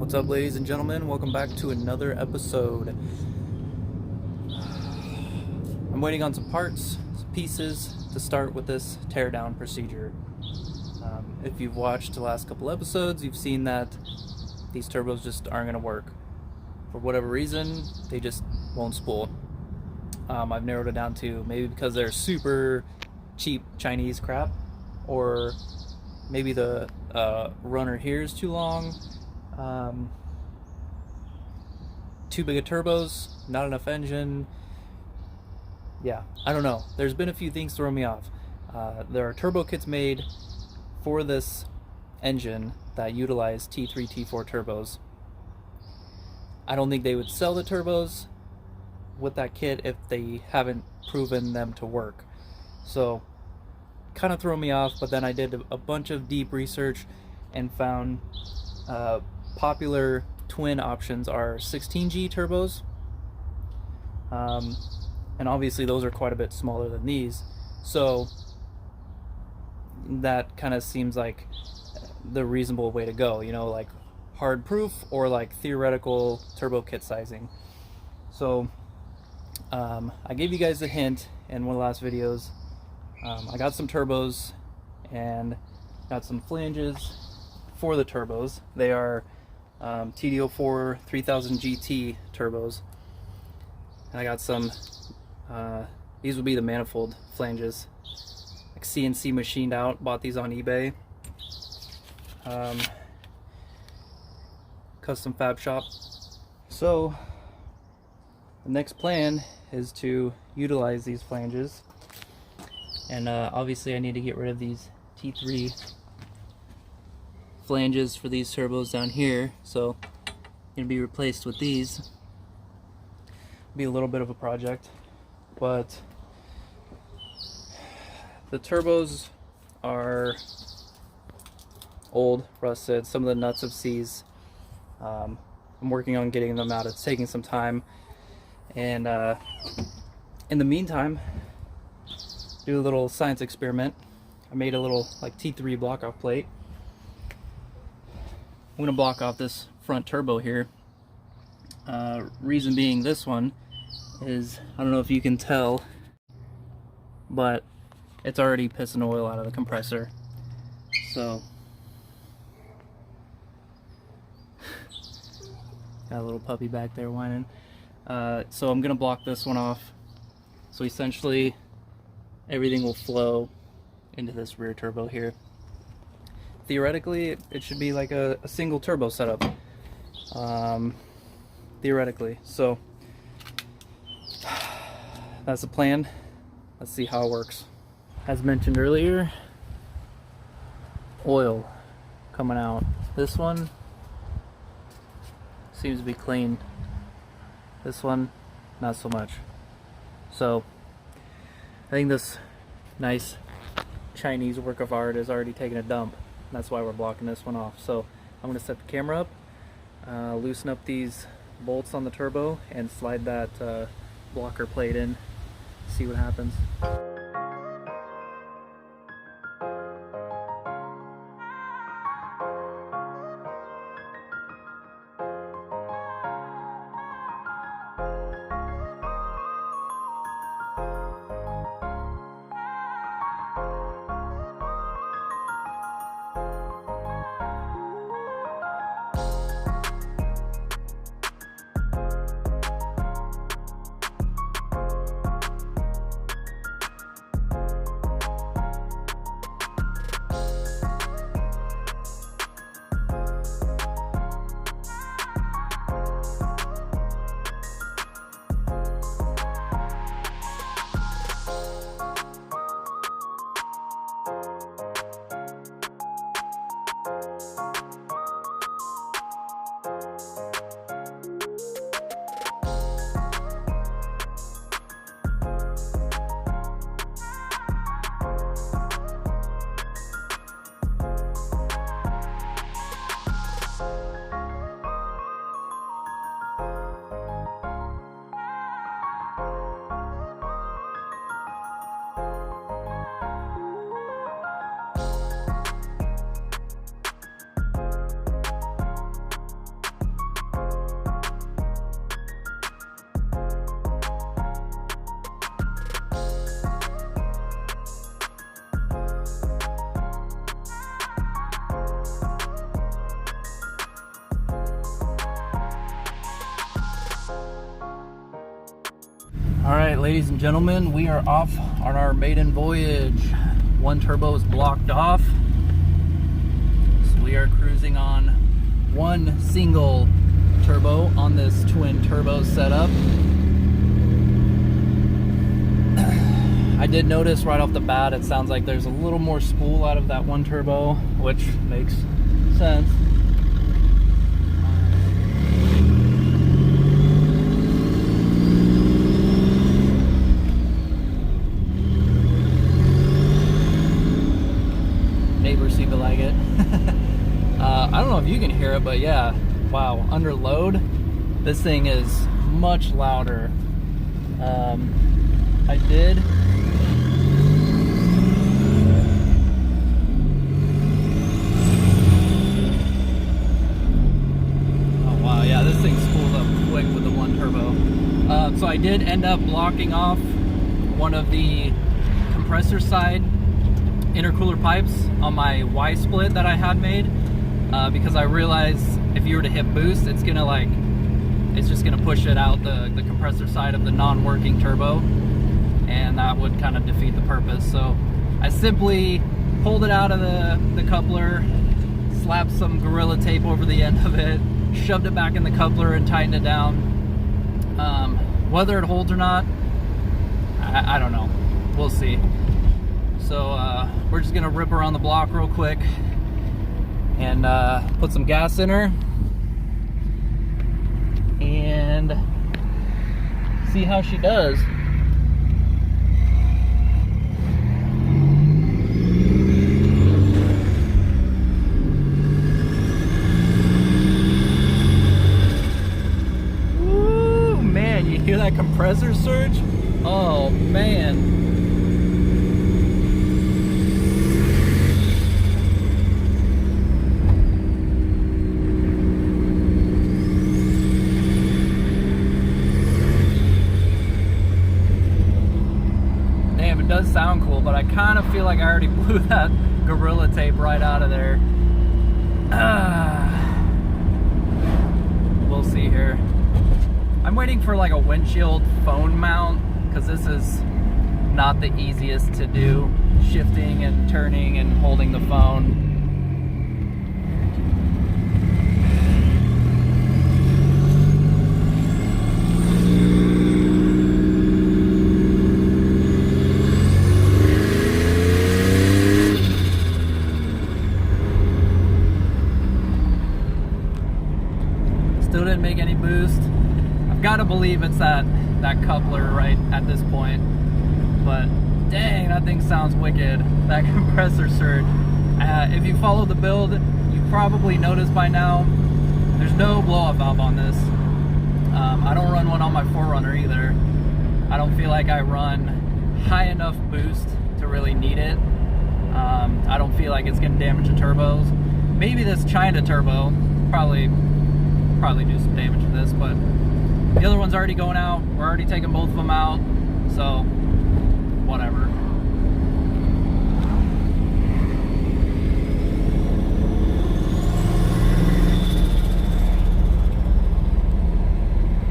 What's up, ladies and gentlemen? Welcome back to another episode. I'm waiting on some parts, some pieces to start with this teardown procedure. If you've watched the last couple episodes, you've seen that these turbos just aren't going to work. For whatever reason, they just won't spool. I've narrowed it down to maybe because they're super cheap Chinese crap, or maybe the runner here is too long. Too big of turbos, not enough engine. Yeah, I don't know. There's been a few things throwing me off. There are turbo kits made for this engine that utilize T3, T4 turbos. I don't think they would sell the turbos with that kit if they haven't proven them to work. So, kind of throw me off, but then I did a bunch of deep research and found popular twin options are 16G turbos, and obviously those are quite a bit smaller than these, so that kind of seems like the reasonable way to go, you know, like hard proof or like theoretical turbo kit sizing. So I gave you guys a hint in one of the last videos. I got some turbos and got some flanges for the turbos. They are TD04 3000 GT turbos, and I got some these would be the manifold flanges, like CNC machined out. Bought these on eBay, custom fab shop. So the next plan is to utilize these flanges, and obviously I need to get rid of these T3 flanges for these turbos down here, so gonna be replaced with these. Be a little bit of a project, but the turbos are old, rusted. Some of the nuts have seized. I'm working on getting them out. It's taking some time, and in the meantime, do a little science experiment. I made a little like T3 block off plate. I'm going to block off this front turbo here. Reason being, this one is, I don't know if you can tell, but it's already pissing oil out of the compressor. So, got a little puppy back there whining. So I'm going to block this one off. So essentially, everything will flow into this rear turbo here. Theoretically, it should be like a single turbo setup, theoretically. So that's the plan. Let's see how it works. As mentioned earlier, oil coming out. This one seems to be clean. This one, not so much. So I think this nice Chinese work of art is already taking a dump. That's why we're blocking this one off. So I'm going to set the camera up, loosen up these bolts on the turbo, and slide that blocker plate in, see what happens. All right, ladies and gentlemen, we are off on our maiden voyage. One turbo is blocked off, so we are cruising on one single turbo on this twin turbo setup. I did notice right off the bat, it sounds like there's a little more spool out of that one turbo, which makes sense. Neighbors seem to like it. I don't know if you can hear it, but yeah, wow, under load, this thing is much louder. I did. Oh wow, yeah, this thing spools up quick with the one turbo. So I did end up blocking off one of the compressor side intercooler pipes on my Y split that I had made, because I realized if you were to hit boost, it's just gonna push it out the compressor side of the non-working turbo, and that would kind of defeat the purpose. So I simply pulled it out of the coupler, slapped some Gorilla Tape over the end of it, shoved it back in the coupler and tightened it down. Whether it holds or not, I don't know, we'll see. So we're just gonna rip around the block real quick and put some gas in her and see how she does. Woo, man, you hear that compressor surge? Oh man. Does sound cool, but I kind of feel like I already blew that Gorilla Tape right out of there. We'll see here. I'm waiting for like a windshield phone mount, because this is not the easiest to do, shifting and turning and holding the phone. Still didn't make any boost. I've got to believe it's that coupler right at this point. But dang, that thing sounds wicked. That compressor surge. If you follow the build, you probably noticed by now, there's no blow-off valve on this. I don't run one on my 4Runner either. I don't feel like I run high enough boost to really need it. I don't feel like it's gonna damage the turbos. Maybe this China turbo probably do some damage to this, but the other one's already going out. We're already taking both of them out, so whatever.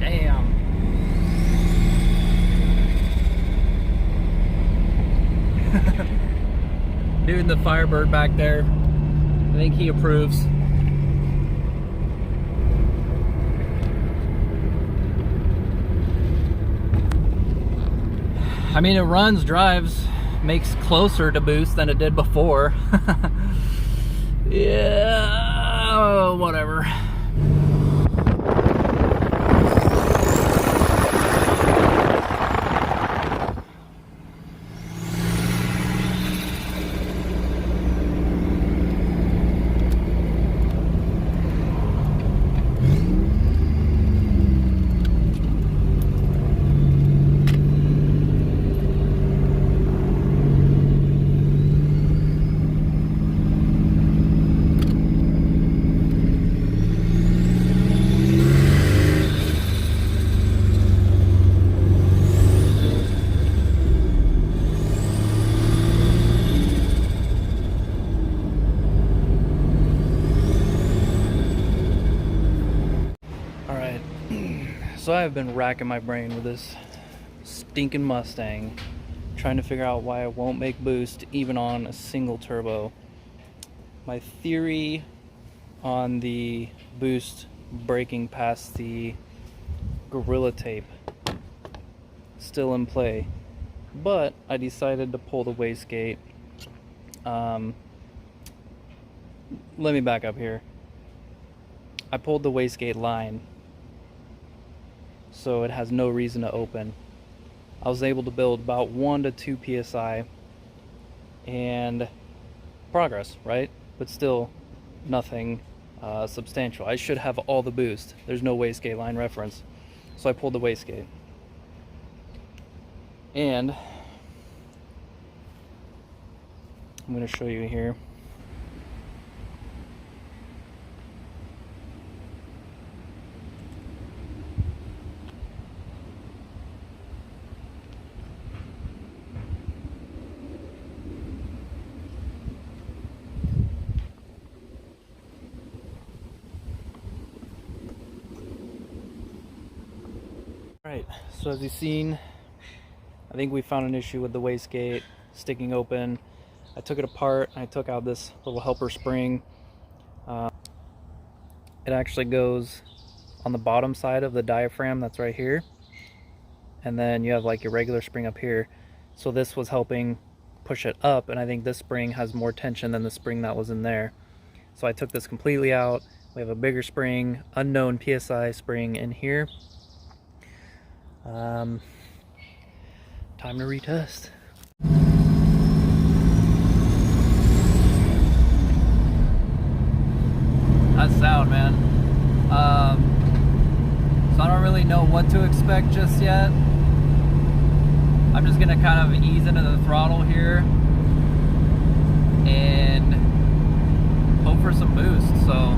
Damn. Dude in the Firebird back there, I think he approves. I mean, it runs, drives, makes closer to boost than it did before. Yeah, whatever. So I have been racking my brain with this stinking Mustang, trying to figure out why it won't make boost even on a single turbo. My theory on the boost breaking past the Gorilla Tape still in play, but I decided to pull the wastegate. Let me back up here. I pulled the wastegate line, so it has no reason to open. I was able to build about 1 to 2 psi and progress, right? But still nothing substantial. I should have all the boost. There's no wastegate line reference, so I pulled the wastegate. And I'm going to show you here. Right, so as you've seen, I think we found an issue with the wastegate sticking open. I took it apart and I took out this little helper spring. It actually goes on the bottom side of the diaphragm that's right here, and then you have like your regular spring up here. So this was helping push it up, and I think this spring has more tension than the spring that was in there. So I took this completely out. We have a bigger spring, unknown PSI spring in here. Time to retest. That's sound, man. So I don't really know what to expect just yet. I'm just gonna kind of ease into the throttle here and hope for some boost. So